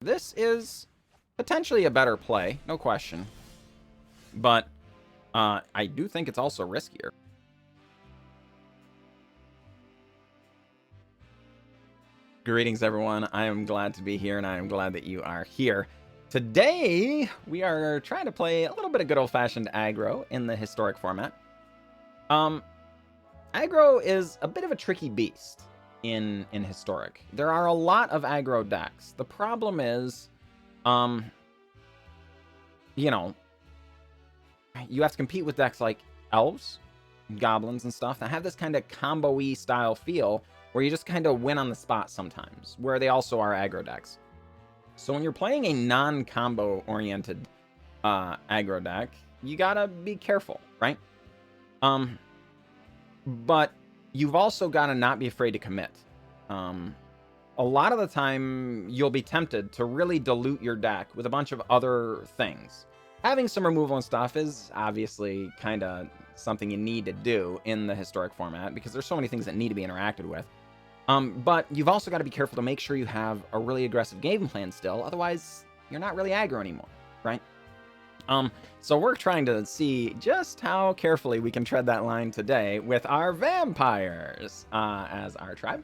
This is potentially a better play, no question. But I do think it's also riskier. Greetings, everyone. I am glad to be here, and I am glad that you are here. Today, we are trying to play a little bit of good old-fashioned aggro in the historic format. Aggro is a bit of a tricky beast in historic. There are a lot of aggro decks. The problem is, you know, you have to compete with decks like elves, goblins, and stuff that have this kind of combo-y style feel where you just kind of win on the spot sometimes, where they also are aggro decks. So when you're playing a non-combo oriented aggro deck, you gotta be careful, right? But you've also gotta not be afraid to commit. A lot of the time, you'll be tempted to really dilute your deck with a bunch of other things. Having some removal and stuff is obviously kind of something you need to do in the historic format because there's so many things that need to be interacted with. But you've also got to be careful to make sure you have a really aggressive game plan still, otherwise you're not really aggro anymore, right? So we're trying to see just how carefully we can tread that line today with our vampires as our tribe.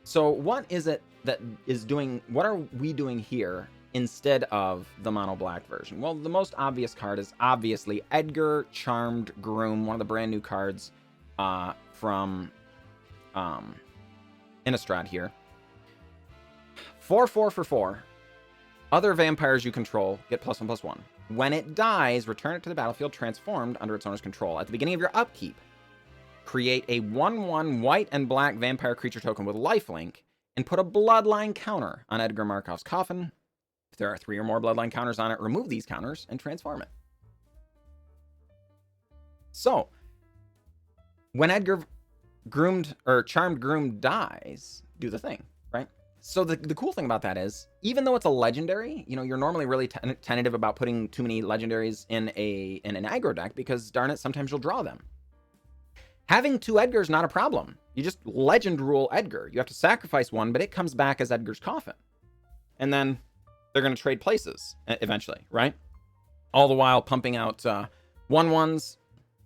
So what is it that is doing, what are we doing here instead of the mono black version? Well, the most obvious card is obviously Edgar, Charmed Groom, one of the brand new cards from Innistrad here. 4/4 for 4. Other vampires you control get +1/+1. When it dies, return it to the battlefield transformed under its owner's control. At the beginning of your upkeep, create a 1/1 white and black vampire creature token with lifelink and put a bloodline counter on Edgar Markov's coffin. If there are 3 or more bloodline counters on it, remove these counters and transform it. So, when Edgar Charmed Groom dies, do the thing, right? So the cool thing about that is, even though it's a legendary, you know, you're normally really tentative about putting too many legendaries in an aggro deck because, darn it, sometimes you'll draw them. Having 2 Edgars not a problem. You just legend rule Edgar. You have to sacrifice one, but it comes back as Edgar's coffin. And then they're going to trade places eventually, right? All the while pumping out 1/1s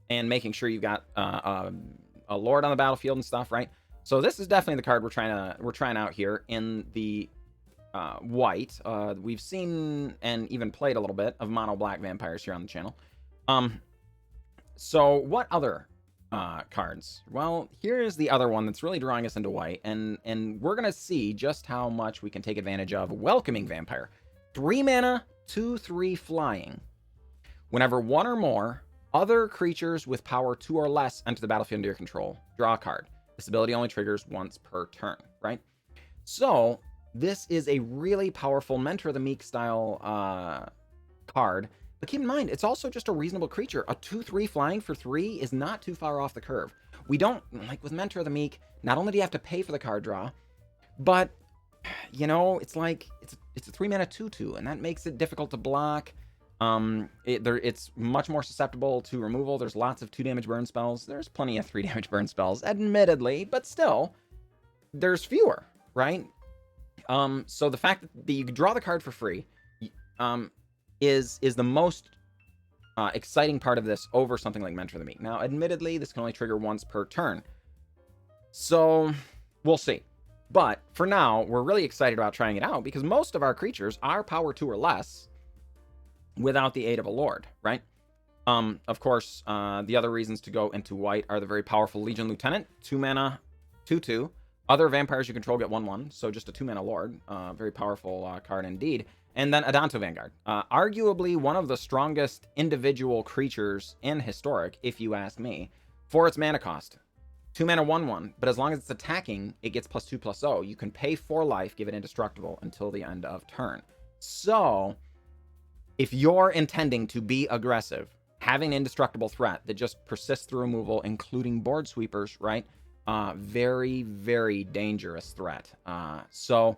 and making sure you've got a lord on the battlefield and stuff, right? So this is definitely the card we're trying out here in the white. We've seen and even played a little bit of mono black vampires here on the channel. So what other cards? Well, here's the other one that's really drawing us into white, and we're gonna see just how much we can take advantage of Welcoming Vampire. 3 mana, 2/3 flying. Whenever 1 or more other creatures with power 2 or less enter the battlefield under your control, draw a card. This ability only triggers once per turn, right? So this is a really powerful Mentor of the Meek style card. But keep in mind, it's also just a reasonable creature. A 2/3 flying for 3 is not too far off the curve. We don't, like with Mentor of the Meek, not only do you have to pay for the card draw, but, you know, it's like, it's a 3 mana 2/2, and that makes it difficult to block. It's much more susceptible to removal. There's lots of 2 damage burn spells. There's plenty of 3 damage burn spells, admittedly, but still, there's fewer, right? So the fact that you can draw the card for free, is the most exciting part of this over something like Mentor of the Meek. Now, admittedly, this can only trigger once per turn. So, we'll see. But, for now, we're really excited about trying it out because most of our creatures are power 2 or less without the aid of a lord, right? Of course, the other reasons to go into white are the very powerful Legion Lieutenant, 2 mana, 2/2. Other vampires you control get 1/1, so just a 2 mana lord. Very powerful card indeed. And then Adanto Vanguard. Arguably one of the strongest individual creatures in Historic, if you ask me, for its mana cost. 2 mana 1/1, but as long as it's attacking, it gets +2/+0. You can pay 4 life, give it indestructible until the end of turn. So, if you're intending to be aggressive, having an indestructible threat that just persists through removal, including board sweepers, right? Very, very dangerous threat. So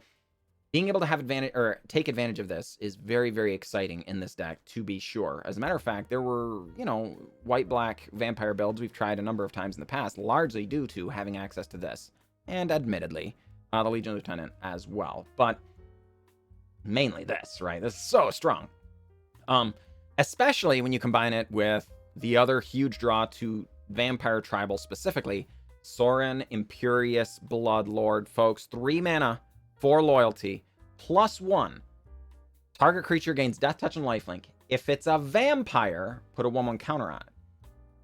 being able to have advantage or take advantage of this is very, very exciting in this deck, to be sure. As a matter of fact, there were, you know, white-black vampire builds we've tried a number of times in the past, largely due to having access to this. And admittedly, the Legion Lieutenant as well. But mainly this, right? This is so strong. Especially when you combine it with the other huge draw to Vampire Tribal specifically, Sorin, Imperious, Bloodlord, folks. 3 mana, 4 loyalty, +1. Target creature gains death touch and lifelink. If it's a vampire, put a 1/1 counter on it.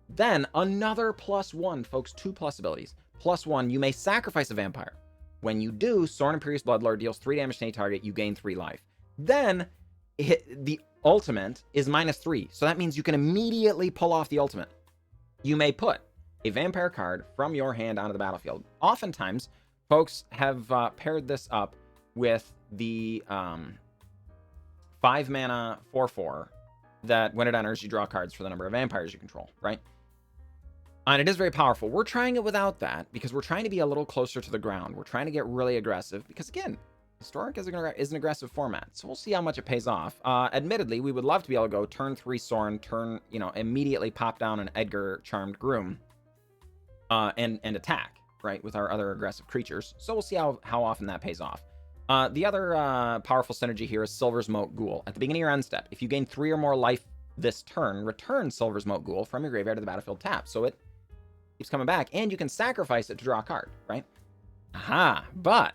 Then another +1, folks. 2+ abilities. +1, you may sacrifice a vampire. When you do, Sorin Imperious Bloodlord deals 3 damage to any target. You gain 3 life. Then the ultimate is -3. So that means you can immediately pull off the ultimate. You may put a vampire card from your hand onto the battlefield. Oftentimes, folks have paired this up with the 5 mana 4/4 that when it enters, you draw cards for the number of vampires you control, right? And it is very powerful. We're trying it without that because we're trying to be a little closer to the ground. We're trying to get really aggressive because, again, Historic is an aggressive format. So we'll see how much it pays off. Admittedly, we would love to be able to go turn 3 Sorin, immediately pop down an Edgar Charmed Groom and attack, right, with our other aggressive creatures. So we'll see how often that pays off. The other powerful synergy here is Silversmote Ghoul. At the beginning of your end step, if you gain 3 or more life this turn, return Silversmote Ghoul from your graveyard to the battlefield tap. So it keeps coming back, and you can sacrifice it to draw a card, right? Aha, but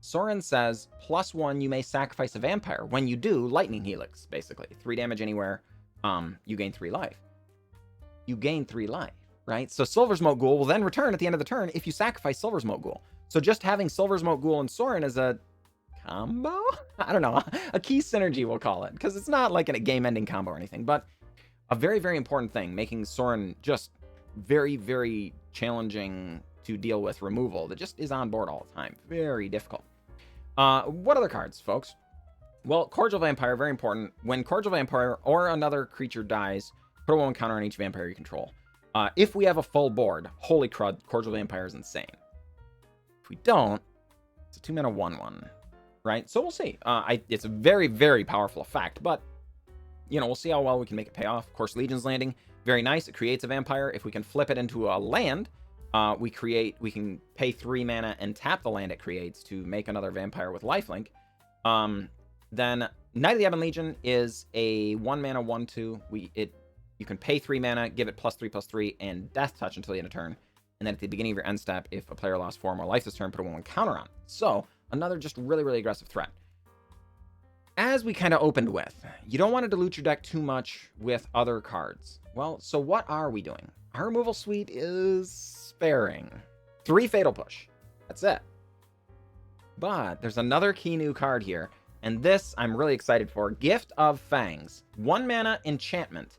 Sorin says, +1, you may sacrifice a vampire. When you do, Lightning Helix, basically. 3 damage anywhere, you gain 3 life. You gain 3 life, right? So Silversmote Ghoul will then return at the end of the turn if you sacrifice Silversmote Ghoul. So just having Silversmote Ghoul and Sorin as a combo? I don't know. A key synergy, we'll call it. Because it's not like a game-ending combo or anything. But a very, very important thing, making Sorin just very, very challenging to deal with removal that just is on board all the time. Very difficult. What other cards, folks? Well, Cordial Vampire, very important. When Cordial Vampire or another creature dies, put a 1 counter on each vampire you control. If we have a full board, holy crud, Cordial Vampire is insane. If we don't, it's a 2 mana 1/1, right? So we'll see. It's a very, very powerful effect, but, we'll see how well we can make it pay off. Of course, Legion's Landing, very nice. It creates a vampire. If we can flip it into a land, we can pay 3 mana and tap the land it creates to make another vampire with lifelink. Then Knight of the Ebon Legion is a 1 mana 1/2. You can pay 3 mana, give it +3/+3, and death touch until the end of turn. And then at the beginning of your end step, if a player lost 4 or more life this turn, put a 1/1 counter on. So another just really, really aggressive threat. As we kind of opened with, you don't want to dilute your deck too much with other cards. Well, so what are we doing? Our removal suite is sparing. 3 Fatal Push. That's it. But there's another key new card here, and this I'm really excited for. Gift of Fangs. 1 mana enchantment.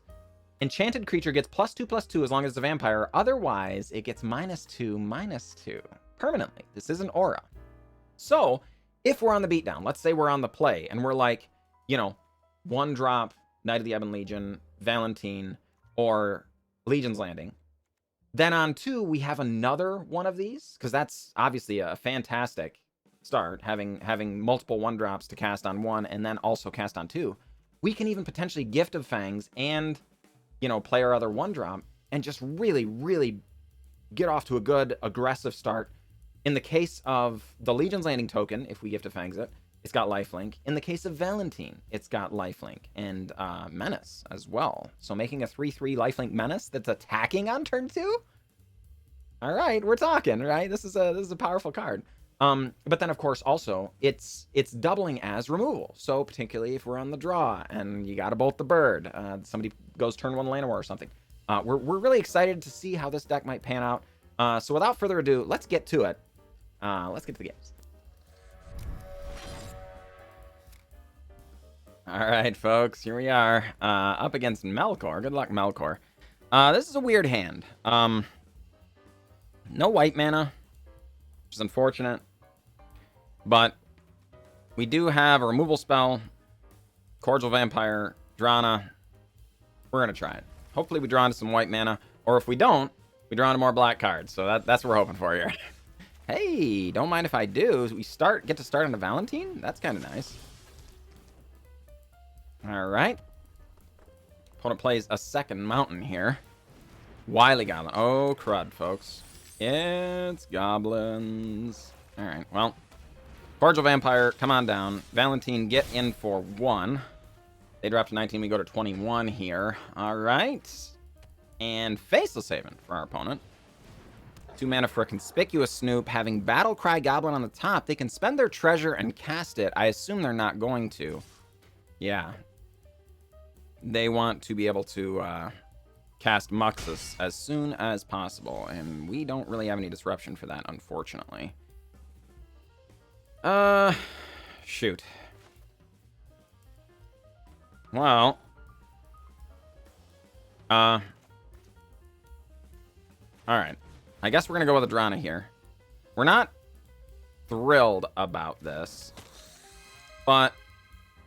Enchanted creature gets +2/+2 as long as it's a vampire. Otherwise, it gets -2/-2 permanently. This is an aura. So, if we're on the beatdown, let's say we're on the play, and we're like, 1 drop, Knight of the Ebon Legion, Valentin, or Legion's Landing. Then on 2, we have another one of these, because that's obviously a fantastic start, having multiple 1-drops to cast on 1, and then also cast on 2. We can even potentially Gift of Fangs and, play our other 1-drop, and just really, really get off to a good, aggressive start. In the case of the Legion's Landing token, if we Gift of Fangs it, it's got lifelink. In the case of Valentin, it's got lifelink and menace as well. So making a 3/3 lifelink menace that's attacking on turn 2? All right, we're talking, right? This is a powerful card. But then of course also it's doubling as removal. So particularly if we're on the draw and you got to bolt the bird, somebody goes turn 1 Llanowar or something. We're really excited to see how this deck might pan out. So without further ado, let's get to it. Let's get to the games. All right, folks, here we are, up against Malakir. Good luck, Malakir. This is a weird hand. No white mana, which is unfortunate, but we do have a removal spell, Cordial Vampire, Drana. We're gonna try it. Hopefully we draw into some white mana, or if we don't, we draw into more black cards. So that's what we're hoping for here. Hey, don't mind if I do. We get to start on the Valentin? That's kind of nice. All right. Opponent plays a second mountain here. Wily Goblin. Oh, crud, folks. It's goblins. All right, well. Cordial Vampire, come on down. Valentin, get in for 1. They drop to 19, we go to 21 here. All right. And Faceless Haven for our opponent. 2 mana for a Conspicuous Snoop. Having Battlecry Goblin on the top, they can spend their treasure and cast it. I assume they're not going to. Yeah. They want to be able to cast Muxus as soon as possible, and we don't really have any disruption for that, unfortunately. Shoot. Well. Alright. I guess we're gonna go with a Drana here. We're not thrilled about this, but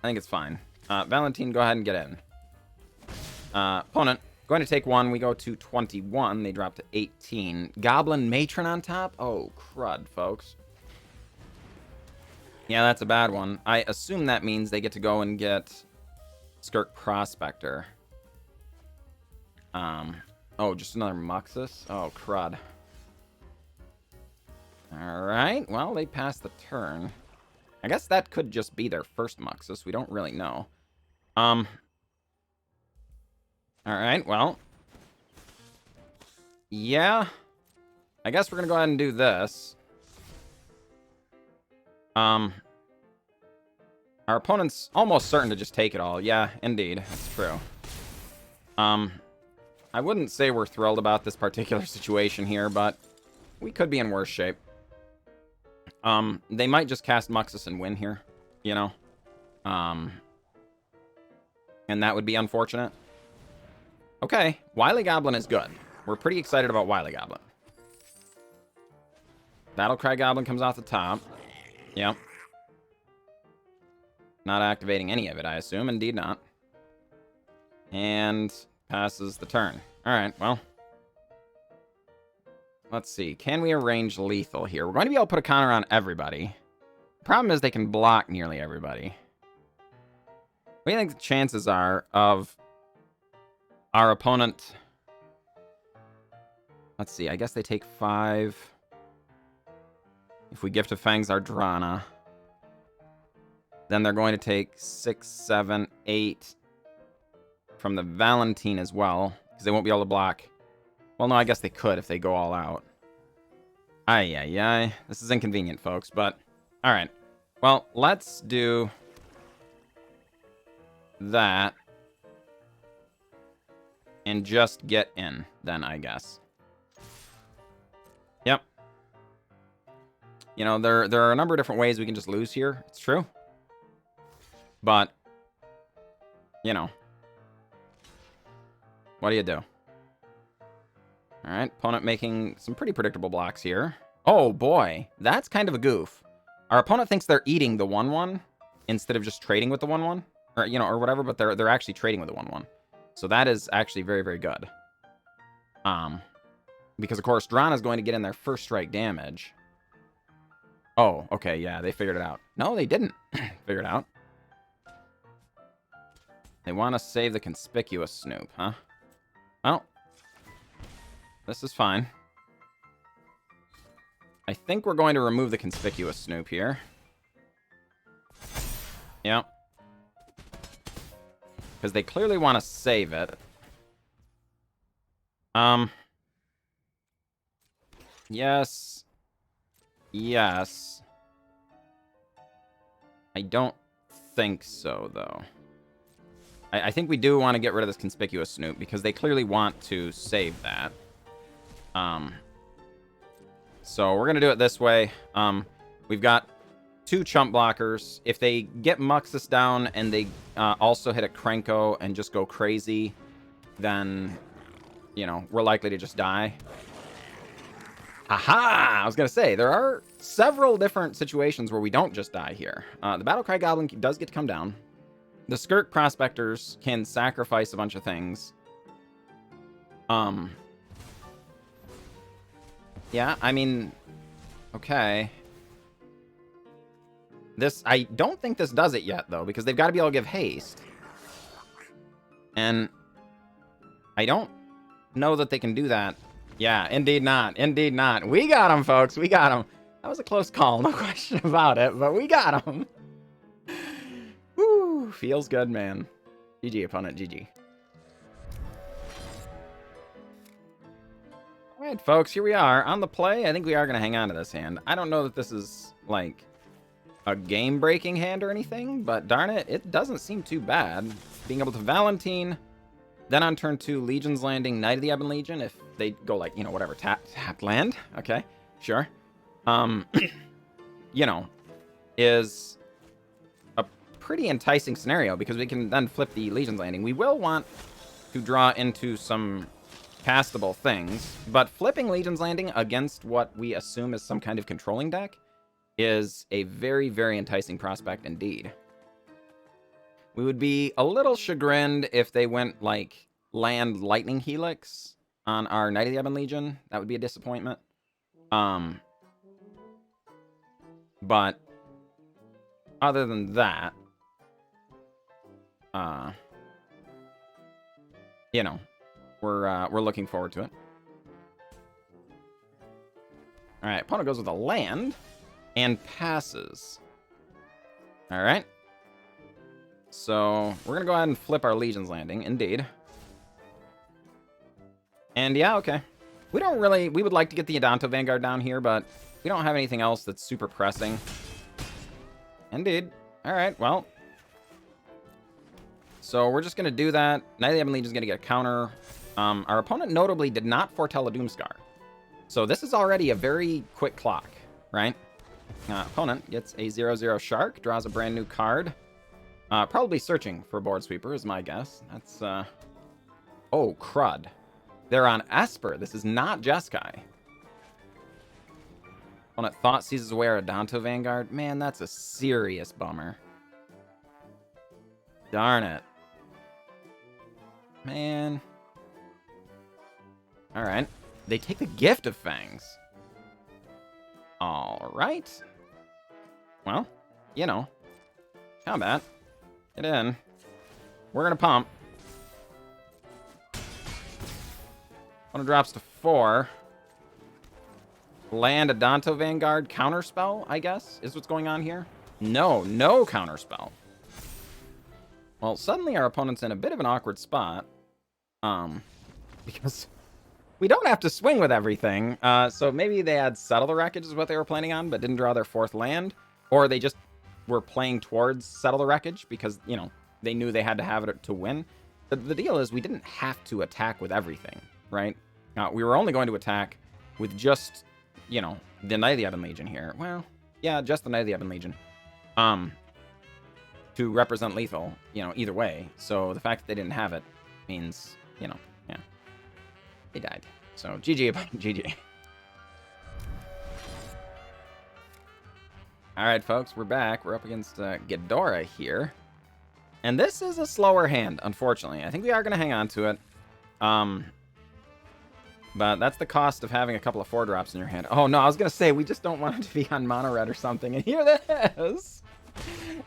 I think it's fine. Valentin, go ahead and get in. Opponent, going to take 1. We go to 21. They drop to 18. Goblin Matron on top? Oh, crud, folks. Yeah, that's a bad one. I assume that means they get to go and get Skirk Prospector. Oh, just another Muxus? Oh, crud. Alright, well, they passed the turn. I guess that could just be their first Muxus. We don't really know. Alright, well. Yeah. I guess we're gonna go ahead and do this. Our opponent's almost certain to just take it all. Yeah, indeed. That's true. I wouldn't say we're thrilled about this particular situation here, but we could be in worse shape. They might just cast Muxus and win here, you know? And that would be unfortunate. Okay, Wily Goblin is good. We're pretty excited about Wily Goblin. Battlecry Goblin comes off the top. Yep. Not activating any of it, I assume. Indeed not. And passes the turn. Alright, well. Let's see. Can we arrange lethal here? We're going to be able to put a counter on everybody. The problem is they can block nearly everybody. What do you think the chances are of our opponent? Let's see. I guess they take 5. If we Gift of Fangs our Drana, then they're going to take 6, 7, 8 from the Valentin as well, because they won't be able to block. Well, no, I guess they could if they go all out. Ay. This is inconvenient, folks, but all right. Well, let's do that and just get in then, I guess. Yep. You know, there are a number of different ways we can just lose here. It's true. But, you know, what do you do? All right, opponent making some pretty predictable blocks here. Oh, boy. That's kind of a goof. Our opponent thinks they're eating the 1/1 instead of just trading with the 1/1. Or, you know, or whatever, but they're actually trading with the 1/1. So that is actually very, very good. Because, of course, Drana is going to get in their first strike damage. Oh, okay, yeah, they figured it out. No, they didn't figure it out. They want to save the Conspicuous Snoop, huh? Well, this is fine. I think we're going to remove the Conspicuous Snoop here. Yep. Because they clearly want to save it. Yes. Yes. I don't think so, though. I think we do want to get rid of this Conspicuous Snoop because they clearly want to save that. So we're going to do it this way. We've got 2 chump blockers. If they get Muxus down and they also hit a Krenko and just go crazy, then, you know, we're likely to just die. Aha! I was going to say, there are several different situations where we don't just die here. The Battlecry Goblin does get to come down. The Skirk Prospectors can sacrifice a bunch of things. Yeah, I mean, okay. This, I don't think this does it yet, though, because they've got to be able to give haste. And I don't know that they can do that. Yeah, indeed not. Indeed not. We got him, folks. We got him. That was a close call, no question about it, but we got him. Woo, feels good, man. GG, opponent, GG. All right, folks, here we are on the play. I think we are going to hang on to this hand. I don't know that this is, like, a game-breaking hand or anything, but darn it, it doesn't seem too bad. Being able to Valentin, then on turn 2, Legion's Landing, Knight of the Ebon Legion, if they go, like, you know, whatever, tapped land. Okay, sure. You know, is a pretty enticing scenario because we can then flip the Legion's Landing. We will want to draw into some castable things, but flipping Legion's Landing against what we assume is some kind of controlling deck is a very, very enticing prospect indeed. We would be a little chagrined if they went, like, land Lightning Helix on our Knight of the Ebon Legion. That would be a disappointment. But other than that, you know, we're looking forward to it. All right, opponent goes with a land and passes. All right. So we're gonna go ahead and flip our Legion's Landing, indeed. And yeah, okay. We would like to get the Adanto Vanguard down here, but we don't have anything else that's super pressing. Indeed. All right, well. So we're just going to do that. Knight of the Ebon Legion is going to get a counter. Our opponent notably did not foretell a Doomscar. So this is already a very quick clock, right? Opponent gets a 0/0 Shark, draws a brand new card. Probably searching for Board Sweeper is my guess. That's, oh, crud. They're on Esper. This is not Jeskai. Opponent thought seizes away our Adanto Vanguard. Man, that's a serious bummer. Darn it. Man. Alright. They take the Gift of Fangs. Alright. Well, you know. Combat. Get in. We're gonna pump. One drops to 4. Land Adanto Vanguard counterspell, I guess, is what's going on here. No counterspell. Well, suddenly our opponent's in a bit of an awkward spot. Because we don't have to swing with everything. So maybe they had Settle the Wreckage is what they were planning on, but didn't draw their 4th land. Or they just were playing towards Settle the Wreckage because, you know, they knew they had to have it to win. The deal is we didn't have to attack with everything, right? We were only going to attack with just, you know, the Knight of the Ebon Legion here. Well, yeah, just the Knight of the Ebon Legion. To represent lethal, you know, either way. So the fact that they didn't have it means, you know, yeah. They died. So GG, GG. Alright, folks, we're back. We're up against Ghidorah here. And this is a slower hand, unfortunately. I think we are going to hang on to it. But that's the cost of having a couple of 4-drops in your hand. Oh, no, I was going to say, we just don't want it to be on mono red or something. And here it is.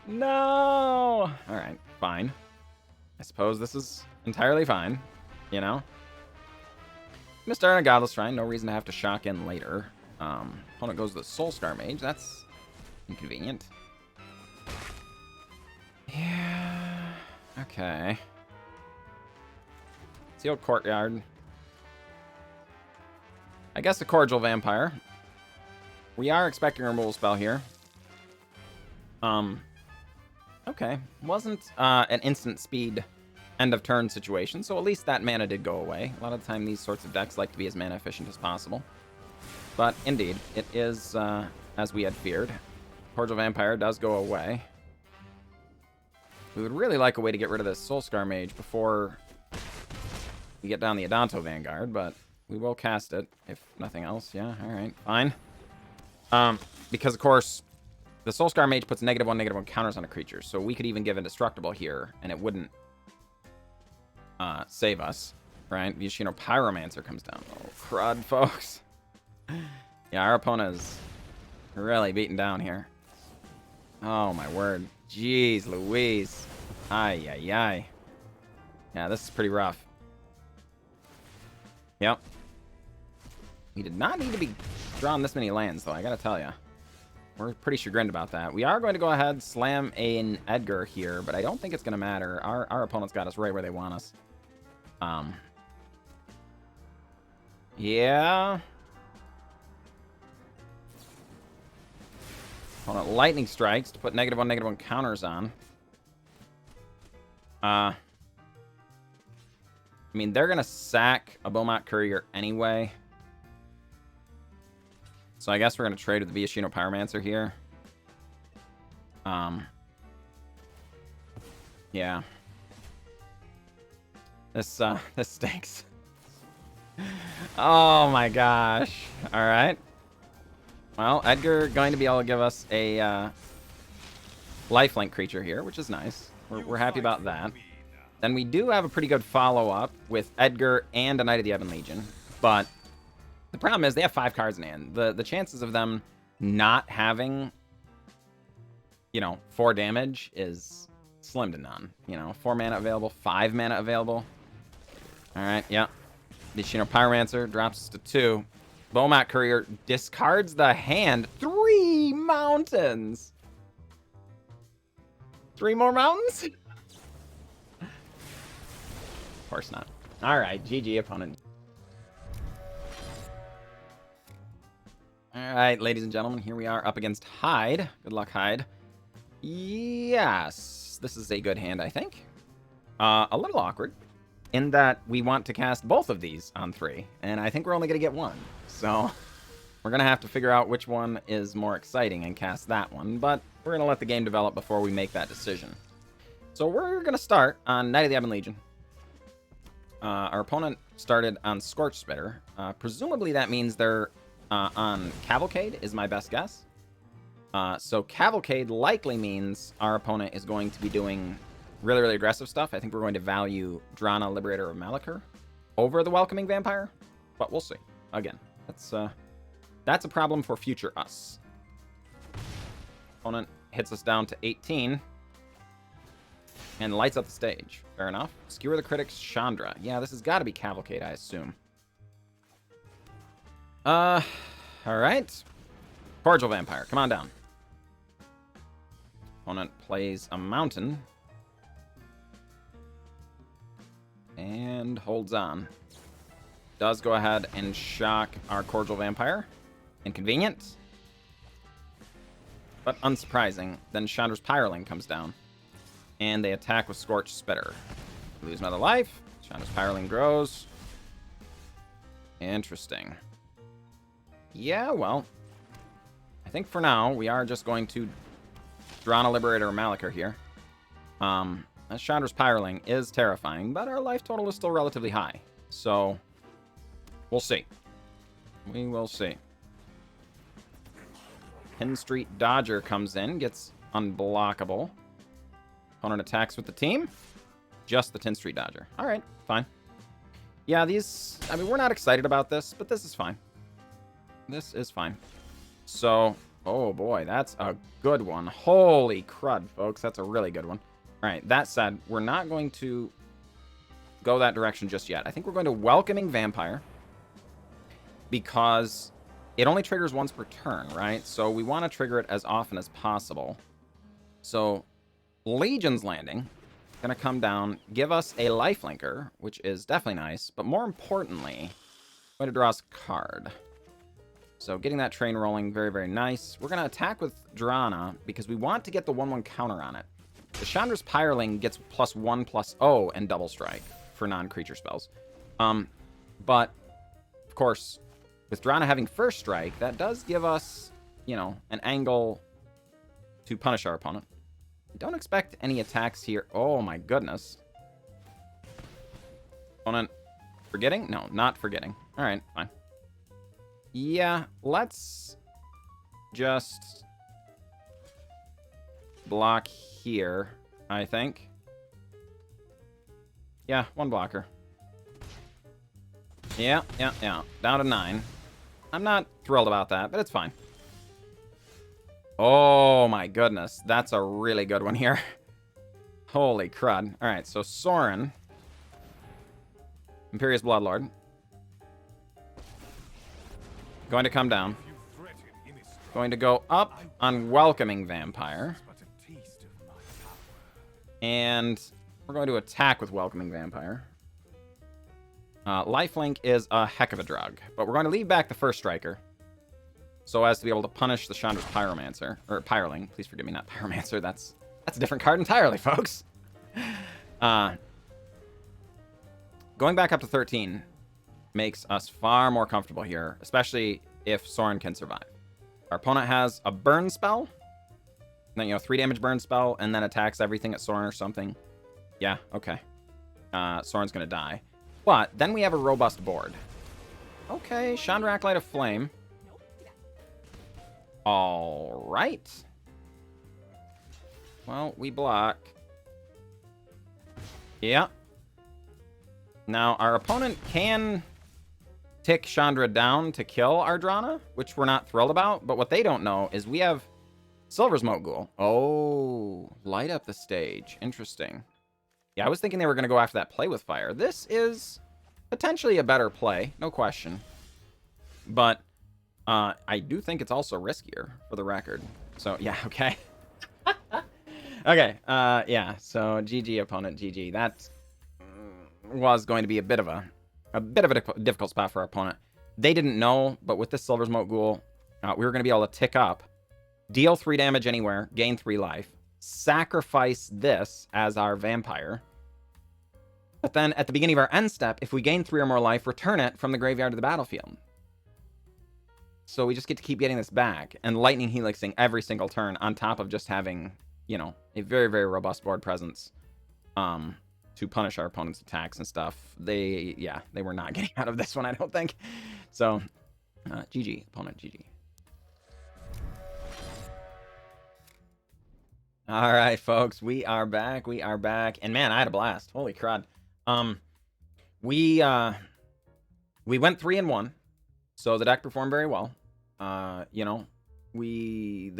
No. All right, fine. I suppose this is entirely fine, you know? Gonna start on a Godless Shrine. No reason to have to shock in later. Opponent goes to the Soulscar Mage. That's inconvenient. Yeah. Okay. Concealed Courtyard. I guess a Cordial Vampire. We are expecting a removal spell here. Okay. Wasn't an instant speed end of turn situation, so at least that mana did go away. A lot of the time these sorts of decks like to be as mana efficient as possible. But indeed, it is as we had feared. Cordial Vampire does go away. We would really like a way to get rid of this Soulscar Mage before we get down the Adanto Vanguard, but we will cast it, if nothing else. Yeah, alright, fine. Because, of course, the Soulscar Mage puts -1/-1 counters on a creature, so we could even give Indestructible here, and it wouldn't save us, right? You know, Pyromancer comes down. Oh, crud, folks. Yeah, our opponent is really beaten down here. Oh, my word. Jeez Louise. Ay, ay, ay. Yeah, this is pretty rough. Yep. We did not need to be drawing this many lands, though, I gotta tell ya. We're pretty chagrined about that. We are going to go ahead, slam an Edgar here, but I don't think it's going to matter. Our opponent's got us right where they want us. Yeah. Opponent lightning strikes to put -1/-1 counters on. I mean, they're going to sack a Beaumont Courier anyway. So I guess we're going to trade with the Viashino Pyromancer here. Yeah. This stinks. Oh my gosh. All right. Well, Edgar going to be able to give us a lifelink creature here, which is nice. We're happy about that. Then we do have a pretty good follow-up with Edgar and a Knight of the Ebon Legion. But the problem is they have 5 cards in hand. The chances of them not having, 4 damage is slim to none. 4 mana available, 5 mana available. All right, yeah. The Pyromancer drops to 2. Beaumont Courier discards the hand. 3 mountains. 3 more mountains? Of course not. All right, GG, opponent. All right, ladies and gentlemen, here we are up against Hyde. Good luck, Hyde. Yes, this is a good hand, I think. A little awkward in that we want to cast both of these on 3, and I think we're only going to get 1. So we're going to have to figure out which one is more exciting and cast that one, but we're going to let the game develop before we make that decision. So we're going to start on Knight of the Ebon Legion. Our opponent started on Scorch Spitter. Presumably that means they're on Cavalcade is my best guess. So Cavalcade likely means our opponent is going to be doing really, really aggressive stuff. I think we're going to value Drana, Liberator, or Malakir over the Welcoming Vampire, but we'll see. Again, that's a problem for future us. Opponent hits us down to 18 and lights up the stage. Fair enough. Skewer the Critics, Chandra. Yeah, this has got to be Cavalcade, I assume. All right. Cordial Vampire, come on down. Opponent plays a Mountain. And holds on. Does go ahead and shock our Cordial Vampire. Inconvenient. But unsurprising. Then Chandra's Pyroling comes down. And they attack with Scorch Spitter. Lose another life. Chandra's Pyroling grows. Interesting. Yeah, well. I think for now, we are just going to Drana, Liberator, or Malakir here. Chandra's Pyroling is terrifying, but our life total is still relatively high. So, we'll see. We will see. Pin Street Dodger comes in, gets unblockable. Opponent attacks with the team. Just the Tin Street Dodger. All right, fine. Yeah, these... I mean, we're not excited about this, but this is fine. This is fine. So, oh boy, that's a good one. Holy crud, folks. That's a really good one. All right, that said, we're not going to go that direction just yet. I think we're going to Welcoming Vampire because it only triggers once per turn, right? So we want to trigger it as often as possible. So Legion's Landing going to come down, give us a lifelinker, which is definitely nice, but more importantly, going to draw us a card. So getting that train rolling, very, very nice. We're going to attack with Drana because we want to get the 1/1 counter on it. The Chandra's Pyroling gets +1/+0 and double strike for non-creature spells. But, of course, with Drana having first strike, that does give us, an angle to punish our opponent. Don't expect any attacks here. Oh my goodness. Opponent forgetting? No, not forgetting. All right, fine. Yeah, let's just block here, I think. Yeah, 1 blocker. Yeah. Down to 9. I'm not thrilled about that, but it's fine. Oh my goodness, that's a really good one here. Holy crud. All right, so Sorin. Imperious Bloodlord. Going to come down. Going to go up on Welcoming Vampire. And we're going to attack with Welcoming Vampire. Lifelink is a heck of a drug, but we're going to leave back the first striker so as to be able to punish the Chandra's Pyromancer, or Pyroling. Please forgive me, not Pyromancer. That's a different card entirely, folks. Going back up to 13 makes us far more comfortable here, especially if Sorin can survive. Our opponent has a burn spell, then 3 damage burn spell, and then attacks everything at Sorin or something. Yeah, okay. Sorin's gonna die. But then we have a robust board. Okay, Chandra Acolyte of Flame. All right. Well, we block. Yeah. Now, our opponent can tick Chandra down to kill our Drana, which we're not thrilled about. But what they don't know is we have Silversmote Ghoul. Oh, light up the stage. Interesting. Yeah, I was thinking they were going to go after that play with fire. This is potentially a better play, no question. But I do think it's also riskier, for the record. So, yeah, okay. Okay, yeah, so GG, opponent, GG. That was going to be a bit of a difficult spot for our opponent. They didn't know, but with this Silversmote Ghoul, we were going to be able to tick up, deal 3 damage anywhere, gain 3 life, sacrifice this as our vampire. But then at the beginning of our end step, if we gain 3 or more life, return it from the graveyard to the battlefield. So we just get to keep getting this back and lightning helixing every single turn on top of just having, a very, very robust board presence to punish our opponent's attacks and stuff. They were not getting out of this one, I don't think. So, GG, opponent, GG. All right, folks, we are back. And man, I had a blast. Holy crud. We went 3-1, so the deck performed very well. The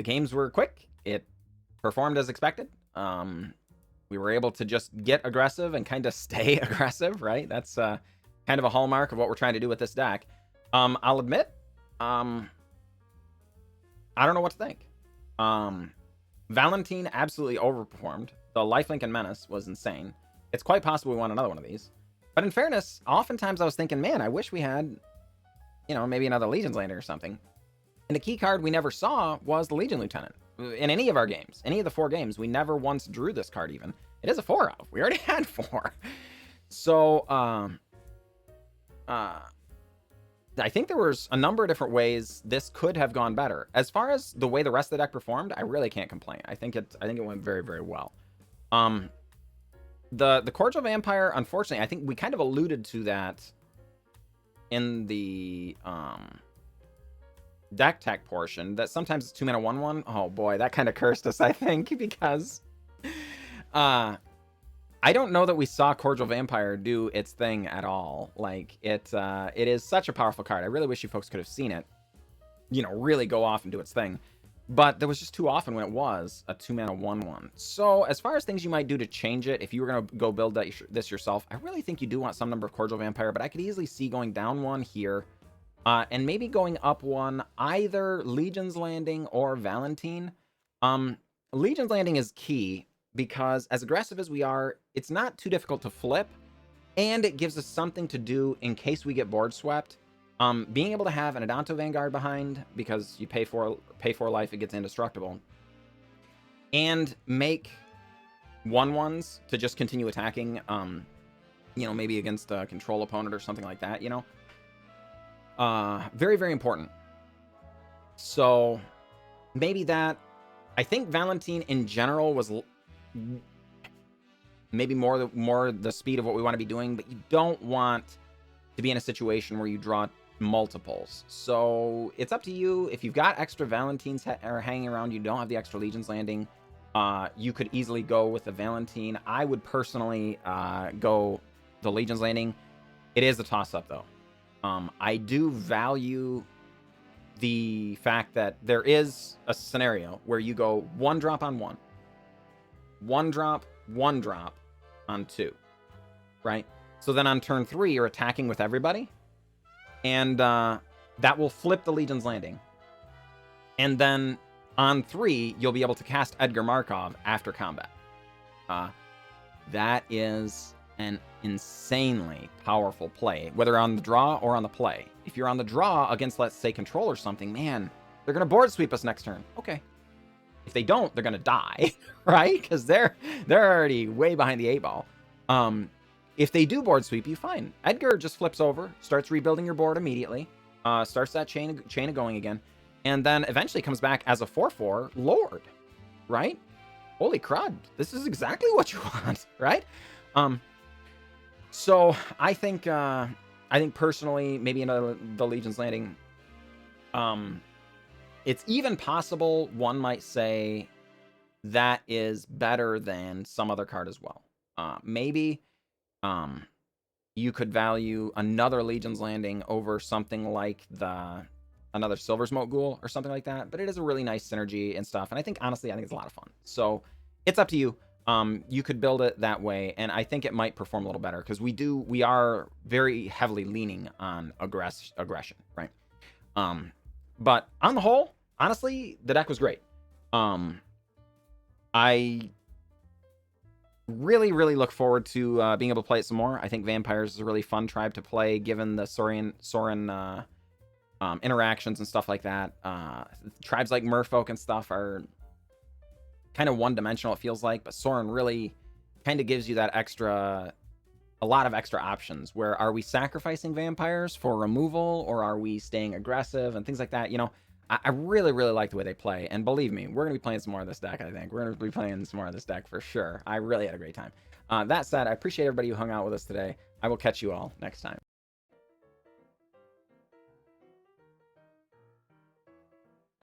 games were quick. It performed as expected. We were able to just get aggressive and kind of stay aggressive, right? That's kind of a hallmark of what we're trying to do with this deck. I'll admit, I don't know what to think. Valentin absolutely overperformed. The Lifelink and Menace was insane. It's quite possible we won another one of these. But in fairness, oftentimes I was thinking, man, I wish we had, maybe another Legion's Lander or something. And the key card we never saw was the Legion Lieutenant. In any of our games, any of the 4 games, we never once drew this card even. It is a 4-of. We already had 4. So, I think there was a number of different ways this could have gone better. As far as the way the rest of the deck performed, I really can't complain. I think it went very, very well. The Cordial Vampire, unfortunately, I think we kind of alluded to that in the deck tech portion, that sometimes it's 2-mana 1/1. Oh boy, that kind of cursed us, I think, because I don't know that we saw Cordial Vampire do its thing at all. Like, it is such a powerful card. I really wish you folks could have seen it, really go off and do its thing. But there was just too often when it was a 2-mana 1/1. So as far as things you might do to change it, if you were going to go build this yourself, I really think you do want some number of Cordial Vampire, but I could easily see going down 1 here, and maybe going up 1, either Legion's Landing or Valentin. Legion's Landing is key, because as aggressive as we are, it's not too difficult to flip, and it gives us something to do in case we get board swept. Being able to have an Adanto Vanguard behind, because you pay for life, it gets indestructible, and make 1/1s to just continue attacking, maybe against a control opponent or something like that, very, very important. So maybe that. I think Valentin in general was maybe more the speed of what we want to be doing, but you don't want to be in a situation where you draw multiples. So it's up to you. If you've got extra Valentins hanging around, you don't have the extra Legion's Landing, you could easily go with the Valentin. I would personally go the Legion's Landing. It is a toss-up, though. I do value the fact that there is a scenario where you go 1 drop on 1, 1 drop, 1 drop on 2, right? So then on turn 3, you're attacking with everybody, and that will flip the Legion's Landing. And then on 3, you'll be able to cast Edgar Markov after combat. That is an insanely powerful play, whether on the draw or on the play. If you're on the draw against, let's say, control or something, man, they're going to board sweep us next turn. Okay. If they don't, they're going to die, right? Because they're already way behind the 8-ball. If they do board sweep you, fine. Edgar just flips over, starts rebuilding your board immediately, starts that chain of going again, and then eventually comes back as a 4/4 Lord, right? Holy crud, this is exactly what you want, right? So I think personally, maybe in the Legion's Landing, it's even possible one might say that is better than some other card as well. Maybe you could value another Legion's Landing over something like another Silversmote Ghoul or something like that, but it is a really nice synergy and stuff, and I think, honestly, I think it's a lot of fun. So it's up to you. You could build it that way, and I think it might perform a little better, because we are very heavily leaning on aggression, right? But on the whole, honestly, the deck was great. I really, really look forward to being able to play it some more. I think Vampires is a really fun tribe to play, given the Sorin interactions and stuff like that. Tribes like Merfolk and stuff are kind of one-dimensional, it feels like, but Sorin really kind of gives you that a lot of extra options, where are we sacrificing vampires for removal, or are we staying aggressive and things like that. You know, I really, really like the way they play, and believe me, we're going to be playing some more of this deck. I think we're going to be playing some more of this deck for sure. I really had a great time. That said, I appreciate everybody who hung out with us today. I will catch you all next time.